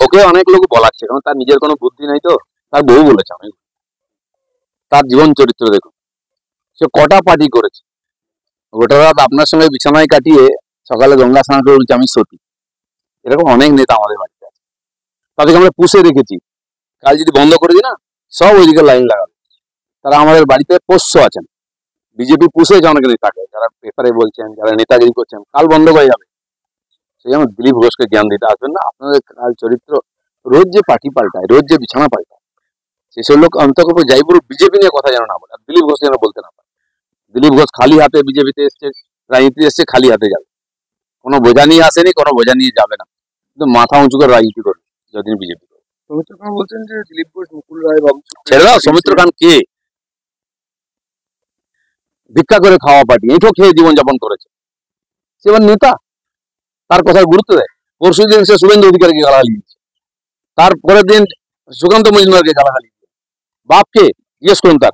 ওকে অনেক লোক বলাচ্ছে, কারণ তার নিজের কোনো বুদ্ধি নাই, তো তার বউ বলেছে। আমি তার জীবন চরিত্র দেখুন, সে কটা পার্টি করেছে, গোটা রাত আপনার সঙ্গে বিছানায় কাটিয়ে সকালে গঙ্গা স্নান করে বলছে আমি সতী। এরকম অনেক নেতা আমাদের বাড়িতে আছে, তাদেরকে আমরা পুষে রেখেছি। কাল যদি বন্ধ করে দিই না, সব ওইদিকে লাইন লাগাবে। তারা আমাদের বাড়িতে পোষ্য আছেন, বিজেপি পুষেছে অনেক নেতাকে, যারা পেপারে বলছেন, যারা নেতাগিরি করছেন, কাল বন্ধ হয়ে যাবে। সেই জন্য দিলীপ ঘোষকে জ্ঞান দিতে আসবেন না। আপনাদের কাল চরিত্র, রোজ যে পার্টি পাল্টায়, রোজ যে বিছানা পাল্টায়, সেসব লোক অন্তত যাই পুরো বিজেপি নিয়ে কথা যেন না বলে, আর দিলীপ ঘোষ যেন বলতে না পারে। দিলীপ ঘোষ খালি হাতে বিজেপিতে এসছে, রাজনীতি এসছে, খালি হাতে যাবে। কোনো বোঝা নিয়ে আসেনি, কোনো বোঝা নিয়ে যাবে না, কিন্তু মাথা উঁচু করে রাজনীতি করবে যতদিন বিজেপি। সৌমিত্র খান বলছেন যে দিলীপ ঘোষ, মুকুল রায়, বাবু ছেড়ে দাও। সৌমিত্র খান কে? ভিক্ষা করে খাওয়া পার্টি, এঁঠো খেয়ে জীবনযাপন করেছে, সে এবার নেতা, তার কথায় গুরুত্ব দেয়। পরশু দিন সে শুভেন্দু অধিকারীকে গালাগালি দিচ্ছে, তারপরের দিন সুকান্ত মজুমদারকে গালাগালি দিচ্ছে। বাপকে জিজ্ঞেস করুন তার